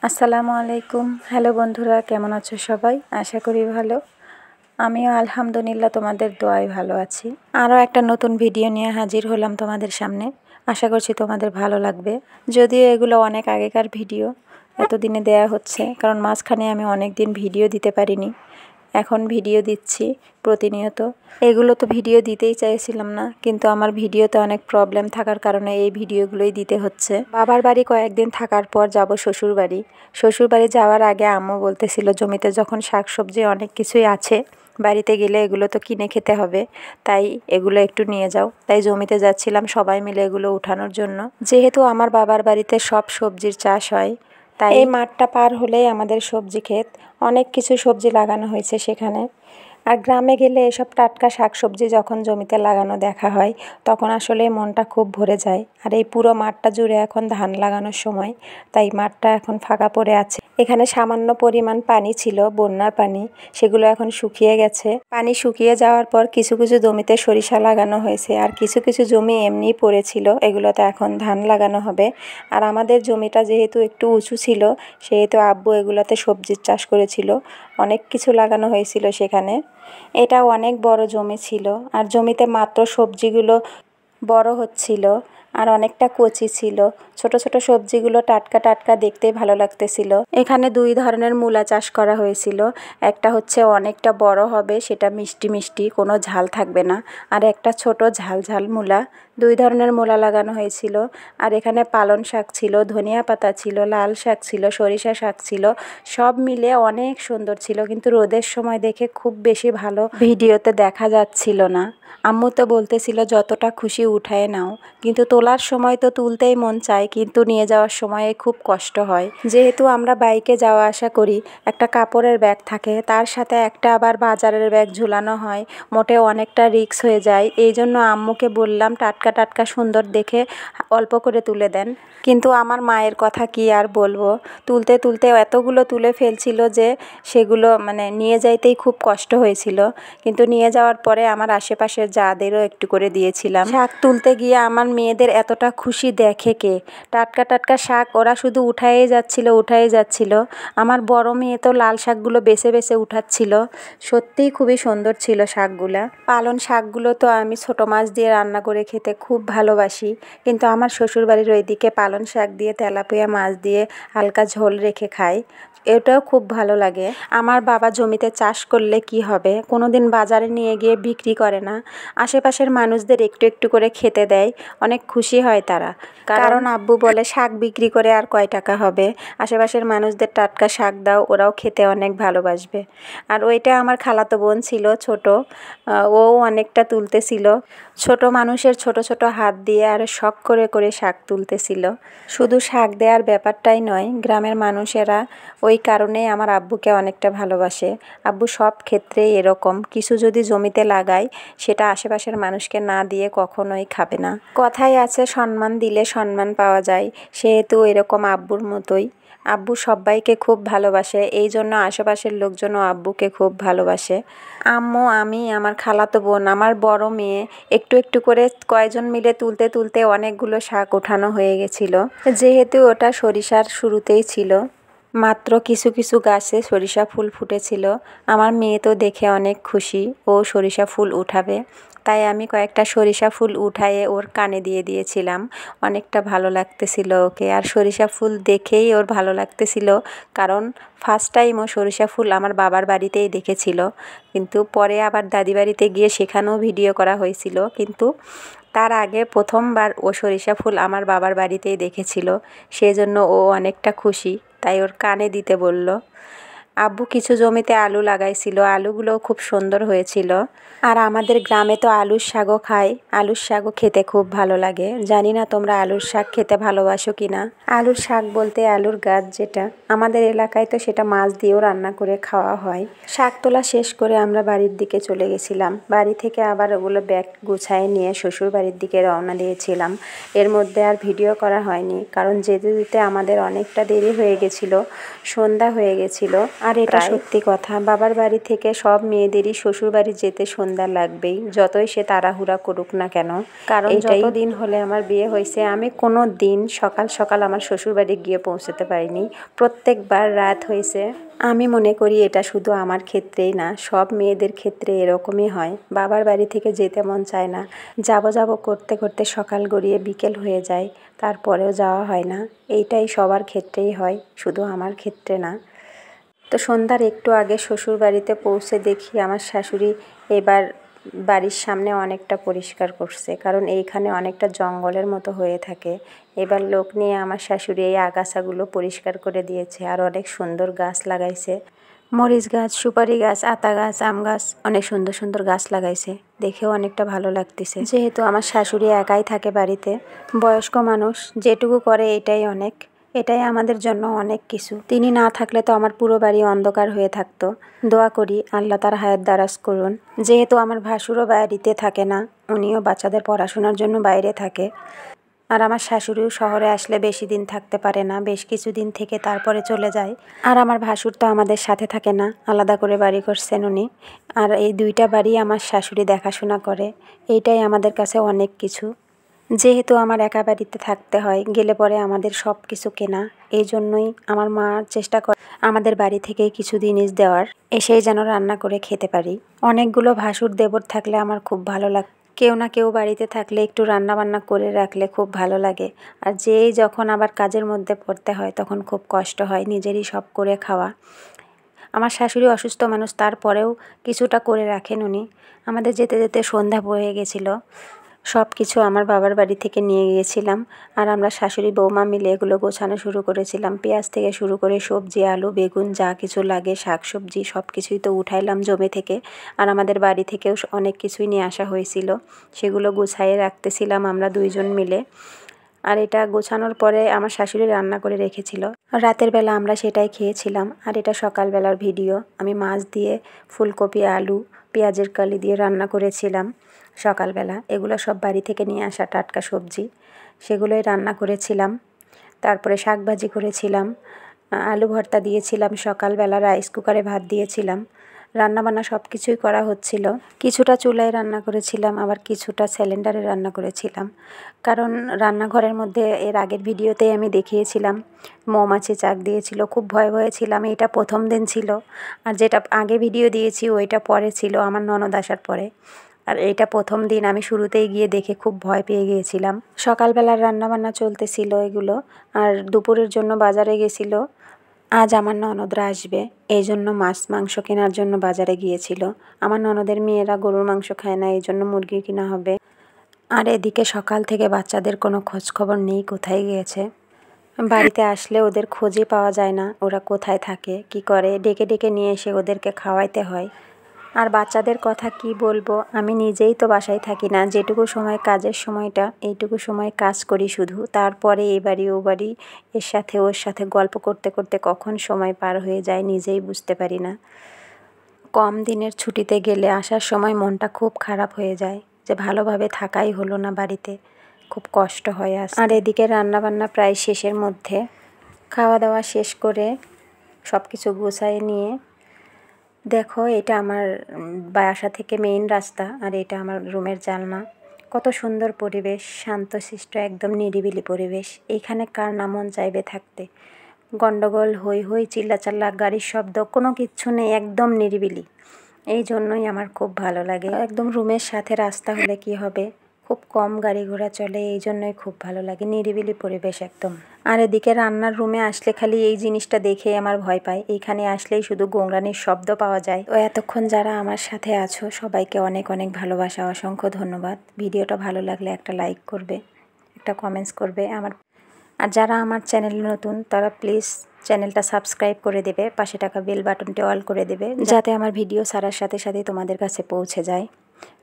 আসসালামু আলাইকুম। হ্যালো বন্ধুরা, কেমন আছো সবাই? আশা করি ভালো। আমিও আলহামদুলিল্লাহ তোমাদের দোয়ায় ভালো আছি। আরও একটা নতুন ভিডিও নিয়ে হাজির হলাম তোমাদের সামনে। আশা করছি তোমাদের ভালো লাগবে। যদিও এগুলো অনেক আগেকার ভিডিও, এতদিনে দেয়া হচ্ছে কারণ মাঝখানে আমি অনেক দিন ভিডিও দিতে পারিনি। এখন ভিডিও দিচ্ছি প্রতিনিয়ত। এগুলো তো ভিডিও দিতেই চাইছিলাম না, কিন্তু আমার ভিডিওতে অনেক প্রবলেম থাকার কারণে এই ভিডিওগুলোই দিতে হচ্ছে। বাবার বাড়ি কয়েকদিন থাকার পর যাব শ্বশুর বাড়ি। শ্বশুর বাড়ি যাওয়ার আগে আম্মু বলতেছিল জমিতে যখন শাকসবজি অনেক কিছুই আছে, বাড়িতে গেলে এগুলো তো কিনে খেতে হবে, তাই এগুলো একটু নিয়ে যাও। তাই জমিতে যাচ্ছিলাম সবাই মিলে এগুলো উঠানোর জন্য। যেহেতু আমার বাবার বাড়িতে সব সবজির চাষ হয়, তাই এই মাঠটা পার হলেই আমাদের সবজি ক্ষেত। অনেক কিছু সবজি লাগানো হয়েছে সেখানে। আর গ্রামে গেলে এসব টাটকা শাকসবজি যখন জমিতে লাগানো দেখা হয়, তখন আসলে মনটা খুব ভরে যায়। আর এই পুরো মাঠটা জুড়ে এখন ধান লাগানোর সময়, তাই মাঠটা এখন ফাঁকা পড়ে আছে। এখানে সামান্য পরিমাণ পানি ছিল, বন্যার পানি, সেগুলো এখন শুকিয়ে গেছে। পানি শুকিয়ে যাওয়ার পর কিছু কিছু জমিতে সরিষা লাগানো হয়েছে, আর কিছু কিছু জমি এমনিই পড়েছিল, এগুলোতে এখন ধান লাগানো হবে। আর আমাদের জমিটা যেহেতু একটু উঁচু ছিল, সেহেতু আব্বু এগুলোতে সবজির চাষ করেছিল। অনেক কিছু লাগানো হয়েছিল সেখানে। এটা অনেক বড় জমি ছিল, আর জমিতে মাত্র সবজিগুলো বড় হচ্ছিল আর অনেকটা কচি ছিল। ছোট ছোট সবজিগুলো টাটকা টাটকা দেখতে ভালো লাগতেছিল। এখানে দুই ধরনের মূলা চাষ করা হয়েছিল। একটা হচ্ছে অনেকটা বড় হবে, সেটা মিষ্টি মিষ্টি, কোনো ঝাল থাকবে না। আর একটা ছোট ঝাল ঝাল মূলা। দুই ধরনের মূলা লাগানো হয়েছিল। আর এখানে পালং শাক ছিল, ধনিয়া পাতা ছিল, লাল শাক ছিল, সরিষা শাক ছিল। সব মিলে অনেক সুন্দর ছিল, কিন্তু রোদের সময় দেখে খুব বেশি ভালো ভিডিওতে দেখা যাচ্ছিল না। আম্মু তো বলতেছিল যতটা খুশি উঠায় নাও, কিন্তু তোলার সময় তো তুলতেই মন চায়, কিন্তু নিয়ে যাওয়ার সময়ে খুব কষ্ট হয়। যেহেতু আমরা বাইকে যাওয়া আসা করি, একটা কাপড়ের ব্যাগ থাকে, তার সাথে একটা আবার বাজারের ব্যাগ ঝুলানো হয়, মোটে অনেকটা রিস্ক হয়ে যায়। এই জন্য আম্মুকে বললাম টাটকা টাটকা সুন্দর দেখে অল্প করে তুলে দেন। কিন্তু আমার মায়ের কথা কি আর বলবো, তুলতে তুলতে এতগুলো তুলে ফেলছিল যে সেগুলো নিয়ে যাইতেই খুব কষ্ট হয়েছিল। কিন্তু নিয়ে যাওয়ার পরে আমার আশেপাশের যাদেরও একটু করে দিয়েছিলাম। শাক তুলতে গিয়ে আমার মেয়েদের এতটা খুশি দেখে কে! টাটকা টাটকা শাক ওরা শুধু উঠায়েই যাচ্ছিল। আমার বড় মেয়ে তো লাল শাকগুলো বেছে বেছে উঠাচ্ছিল। সত্যিই খুবই সুন্দর ছিল শাকগুলা। পালং শাকগুলো তো আমি ছোট মাছ দিয়ে রান্না করে খেতে খুব ভালোবাসি, কিন্তু আমার শ্বশুরবাড়ির ওইদিকে পালং শাক দিয়ে তেলাপিয়া মাছ দিয়ে হালকা ঝোল রেখে খায়, এটাও খুব ভালো লাগে। আমার বাবা জমিতে চাষ করলে কি হবে, কোনোদিন বাজারে নিয়ে গিয়ে বিক্রি করে না, আশেপাশের মানুষদের একটু একটু করে খেতে দেয়। অনেক খুশি হয় তারা, কারণ আব্বু বলে শাক বিক্রি করে আর কয় টাকা হবে, আশেপাশের মানুষদের টাটকা শাক দাও, ওরাও খেতে অনেক ভালোবাসবে। আর ওইটা আমার খালাতো বোন ছিল ছোট, ও অনেকটা তুলতেছিল। ছোট মানুষের ছোট ছোট হাত দিয়ে আর শখ করে করে শাক তুলতেছিল। শুধু শাক দেওয়ার ব্যাপারটাই নয়, গ্রামের মানুষেরা ওই কারণেই আমার আব্বুকে অনেকটা ভালোবাসে। আব্বু সব ক্ষেত্রেই এরকম, কিছু যদি জমিতে লাগায় সেটা আশেপাশের মানুষকে না দিয়ে কখনোই খাবে না। কথাই আছে সম্মান দিলে সম্মান পাওয়া যায়, সেহেতু এরকম আব্বুর মতোই। আব্বু সবাইকে খুব ভালোবাসে, এই জন্য আশেপাশের লোকজনও আব্বুকে খুব ভালোবাসে। আম্মু, আমি, আমার খালাতো বোন, আমার বড় মেয়ে একটু একটু করে কয়েকজন মিলে তুলতে তুলতে অনেকগুলো শাক ওঠানো হয়ে গেছিল। যেহেতু ওটা সরিষার শুরুতেই ছিল, মাত্র কিছু কিছু গাছে সরিষা ফুল ফুটেছিল। আমার মেয়ে তো দেখে অনেক খুশি, ও সরিষা ফুল উঠাবে, তাই আমি কয়েকটা সরিষা ফুল উঠায়ে ওর কানে দিয়ে দিয়েছিলাম। অনেকটা ভালো লাগতেছিল ওকে, আর সরিষা ফুল দেখেই ওর ভালো লাগতেছিল, কারণ ফার্স্ট টাইম ও সরিষা ফুল আমার বাবার বাড়িতেই দেখেছিল। কিন্তু পরে আবার দাদি বাড়িতে গিয়ে সেখানেও ভিডিও করা হয়েছিল, কিন্তু তার আগে প্রথমবার ও সরিষা ফুল আমার বাবার বাড়িতেই দেখেছিল। সেজন্য ও অনেকটা খুশি, তাই ওর কানে দিতে বলল। আব্বু কিছু জমিতে আলু লাগাইছিল, আলুগুলোও খুব সুন্দর হয়েছিল। আর আমাদের গ্রামে তো আলুর শাকও খায়, আলুর শাকও খেতে খুব ভালো লাগে। জানি না তোমরা আলুর শাক খেতে ভালোবাসো কি না। আলুর শাক বলতে আলুর গাছ যেটা, আমাদের এলাকায় তো সেটা মাছ দিয়েও রান্না করে খাওয়া হয়। শাক তোলা শেষ করে আমরা বাড়ির দিকে চলে গেছিলাম। বাড়ি থেকে আবার ওগুলো ব্যাগ গুছায় নিয়ে শ্বশুর বাড়ির দিকে রওনা দিয়েছিলাম। এর মধ্যে আর ভিডিও করা হয়নি, কারণ যেতে যেতে আমাদের অনেকটা দেরি হয়ে গেছিলো, সন্ধ্যা হয়ে গেছিলো। আর এটা সত্যি কথা, বাবার বাড়ি থেকে সব মেয়েদেরই শ্বশুর বাড়ি যেতে সন্ধ্যা লাগবেই, যতই সে তাড়াহুড়া করুক না কেন। কারণ যতদিন হলে আমার বিয়ে হয়েছে আমি কোনো দিন সকাল সকাল আমার শ্বশুর বাড়ি গিয়ে পৌঁছতে পারিনি, প্রত্যেকবার রাত হয়েছে। আমি মনে করি এটা শুধু আমার ক্ষেত্রেই না, সব মেয়েদের ক্ষেত্রে এরকমই হয়। বাবার বাড়ি থেকে যেতে মন চায় না, যাব করতে করতে সকাল গড়িয়ে বিকেল হয়ে যায়, তারপরেও যাওয়া হয় না। এইটাই সবার ক্ষেত্রেই হয়, শুধু আমার ক্ষেত্রে না। তো সন্ধ্যার একটু আগে শ্বশুর বাড়িতে পৌঁছে দেখি আমার শাশুড়ি এবার বাড়ির সামনে অনেকটা পরিষ্কার করছে, কারণ এইখানে অনেকটা জঙ্গলের মতো হয়ে থাকে। এবার লোক নিয়ে আমার শাশুড়ি এই আগাছাগুলো পরিষ্কার করে দিয়েছে, আর অনেক সুন্দর গাছ লাগাইছে। মরিচ গাছ, সুপারি গাছ, আতা গাছ, আম গাছ, অনেক সুন্দর সুন্দর গাছ লাগাইছে। দেখেও অনেকটা ভালো লাগতেছে। যেহেতু আমার শাশুড়ি একাই থাকে বাড়িতে, বয়স্ক মানুষ, যেটুকু করে এটাই অনেক। এটাই আমাদের জন্য অনেক কিছু। তিনি না থাকলে তো আমার পুরো বাড়ি অন্ধকার হয়ে থাকতো। দোয়া করি আল্লাহ তার হায়াত দারাজ করুন। যেহেতু আমার ভাসুরও বাড়িতে থাকে না, উনিও বাচ্চাদের পড়াশোনার জন্য বাইরে থাকে। আর আমার শাশুড়িও শহরে আসলে বেশি দিন থাকতে পারে না, বেশ কিছুদিন থেকে তারপরে চলে যায়। আর আমার ভাসুর তো আমাদের সাথে থাকে না, আলাদা করে বাড়ি করছেন উনি। আর এই দুইটা বাড়ি আমার শাশুড়ি দেখাশোনা করে। এইটাই আমাদের কাছে অনেক কিছু। যেহেতু আমার একা বাড়িতে থাকতে হয়, গেলে পরে আমাদের সব কিছু কেনা, এই জন্যই আমার মা চেষ্টা করে আমাদের বাড়ি থেকেই কিছু জিনিস দেওয়ার, এসেই যেন রান্না করে খেতে পারি। অনেকগুলো ভাসুর দেবর থাকলে আমার খুব ভালো লাগে। কেউ না কেউ বাড়িতে থাকলে একটু রান্না বান্না করে রাখলে খুব ভালো লাগে। আর যেই যখন আবার কাজের মধ্যে পড়তে হয় তখন খুব কষ্ট হয় নিজেরই সব করে খাওয়া। আমার শাশুড়ি অসুস্থ মানুষ, তারপরেও কিছুটা করে রাখেন উনি। আমাদের যেতে যেতে সন্ধ্যা হয়ে গেছিলো। সব কিছু আমার বাবার বাড়ি থেকে নিয়ে গিয়েছিলাম, আর আমরা শাশুড়ি বৌমা মিলে এগুলো গোছানো শুরু করেছিলাম। পেঁয়াজ থেকে শুরু করে সবজি, আলু, বেগুন, যা কিছু লাগে, শাকসবজি সব কিছুই তো উঠাইলাম জমি থেকে। আর আমাদের বাড়ি থেকেও অনেক কিছুই নিয়ে আসা হয়েছিল, সেগুলো গুছাইয়ে রাখতেছিলাম আমরা দুইজন মিলে। আর এটা গোছানোর পরে আমার শাশুড়ি রান্না করে রেখেছিল, রাতের বেলা আমরা সেটাই খেয়েছিলাম। আর এটা সকালবেলার ভিডিও, আমি মাছ দিয়ে ফুলকপি, আলু, পেঁয়াজের কালি দিয়ে রান্না করেছিলাম সকালবেলা। এগুলো সব বাড়ি থেকে নিয়ে আসা টাটকা সবজি, সেগুলোই রান্না করেছিলাম। তারপরে শাক ভাজি করেছিলাম, আলু ভর্তা দিয়েছিলাম, সকালবেলা রাইস কুকারে ভাত দিয়েছিলাম। রান্নাবান্না সব কিছুই করা হচ্ছিল। কিছুটা চুলায় রান্না করেছিলাম, আবার কিছুটা সিলিন্ডারে রান্না করেছিলাম। কারণ রান্নাঘরের মধ্যে এর আগের ভিডিওতেই আমি দেখিয়েছিলাম মৌমাছি চাক দিয়েছিল, খুব ভয়ে ভয়ে ছিলাম। এটা প্রথম দিন ছিল, আর যেটা আগে ভিডিও দিয়েছি ওইটা পরে ছিল, আমার ননদ আসার পরে। আর এইটা প্রথম দিন, আমি শুরুতেই গিয়ে দেখে খুব ভয় পেয়ে গিয়েছিলাম। সকালবেলার রান্নাবান্না চলতেছিল এগুলো, আর দুপুরের জন্য বাজারে গেছিল। আজ আমার ননদরা আসবে, এই জন্য মাছ মাংস কেনার জন্য বাজারে গিয়েছিল। আমার ননদের মেয়েরা গরুর মাংস খায় না, এই জন্য মুরগি কিনা হবে। আর এদিকে সকাল থেকে বাচ্চাদের কোনো খোঁজ খবর নেই, কোথায় গিয়েছে। বাড়িতে আসলে ওদের খোঁজই পাওয়া যায় না, ওরা কোথায় থাকে কি করে। ডেকে ডেকে নিয়ে এসে ওদেরকে খাওয়াইতে হয়। আর বাচ্চাদের কথা কি বলবো, আমি নিজেই তো বাসায় থাকি না। যেটুকু সময় কাজের সময়টা, এইটুকু সময় কাজ করি শুধু। তারপরে এই বাড়ি ও বাড়ি, এর সাথে ওর সাথে গল্প করতে করতে কখন সময় পার হয়ে যায় নিজেই বুঝতে পারি না। কম দিনের ছুটিতে গেলে আসার সময় মনটা খুব খারাপ হয়ে যায়, যে ভালোভাবে থাকাই হলো না বাড়িতে, খুব কষ্ট হয়। আর এদিকে রান্নাবান্না প্রায় শেষের মধ্যে। খাওয়া দাওয়া শেষ করে সব কিছু গুছাই নিয়ে দেখো, এটা আমার বাসা থেকে মেইন রাস্তা, আর এটা আমার রুমের জানলা। কত সুন্দর পরিবেশ, শান্তশিষ্ট একদম নিরিবিলি পরিবেশ। এইখানে কার না মন চাইবে থাকতে। গন্ডগোল, হই হই, চিল্লাচাল্লা, গাড়ির শব্দ কোনো কিচ্ছু নেই, একদম নিরিবিলি। এই জন্যই আমার খুব ভালো লাগে। একদম রুমের সাথে রাস্তা হলে কি হবে, খুব কম গাড়ি ঘোড়া চলে, এই জন্যই খুব ভালো লাগে, নিরিবিলি পরিবেশ একদম। আর এদিকে রান্নার রুমে আসলে খালি এই জিনিসটা দেখেই আমার ভয় পায়। এইখানে আসলেই শুধু গোংরানির শব্দ পাওয়া যায়। তো এতক্ষণ যারা আমার সাথে আছো সবাইকে অনেক অনেক ভালোবাসা, অসংখ্য ধন্যবাদ। ভিডিওটা ভালো লাগলে একটা লাইক করবে, একটা কমেন্টস করবে। আর যারা আমার চ্যানেলে নতুন তারা প্লিজ চ্যানেলটা সাবস্ক্রাইব করে দেবে, পাশে থাকা বেল বাটনটি অল করে দেবে, যাতে আমার ভিডিও ছাড়ার সাথে সাথে তোমাদের কাছে পৌঁছে যায়।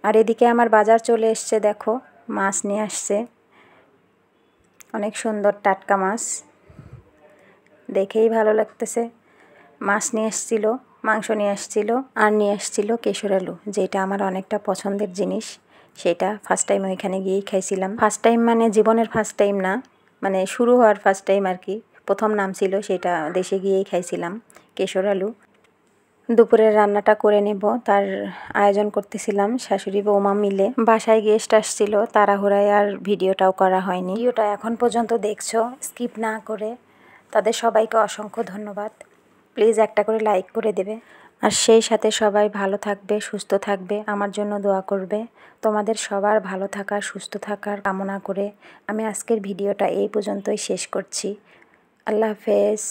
আর এদিকে আমার বাজার চলে এসছে, দেখো মাছ নিয়ে আসছে, অনেক সুন্দর টাটকা মাছ, দেখেই ভালো লাগতেছে। মাছ নিয়ে এসছিল, মাংস নিয়ে আসছিল, আর নিয়ে আসছিল কেশর আলু, যেটা আমার অনেকটা পছন্দের জিনিস। সেটা ফার্স্ট টাইম ওইখানে গিয়েই খাইছিলাম। ফার্স্ট টাইম মানে জীবনের ফার্স্ট টাইম না, মানে শুরু হওয়ার ফার্স্ট টাইম আর কি, প্রথম নাম ছিল সেটা, দেশে গিয়েই খাইছিলাম কেশর আলু। দুপুরের রান্নাটা করে নেব, তার আয়োজন করতেছিলাম শাশুড়ি বৌমা মিলে। বাসায় গেস্ট আসছিল, তাড়াহুড়ায় আর ভিডিওটাও করা হয়নি। ভিডিওটা এখন পর্যন্ত দেখছো স্কিপ না করে, তাদের সবাইকে অসংখ্য ধন্যবাদ। প্লিজ একটা করে লাইক করে দেবে, আর সেই সাথে সবাই ভালো থাকবে, সুস্থ থাকবে, আমার জন্য দোয়া করবে। তোমাদের সবার ভালো থাকা, সুস্থ থাকার কামনা করে আমি আজকের ভিডিওটা এই পর্যন্তই শেষ করছি। আল্লাহ হাফেজ।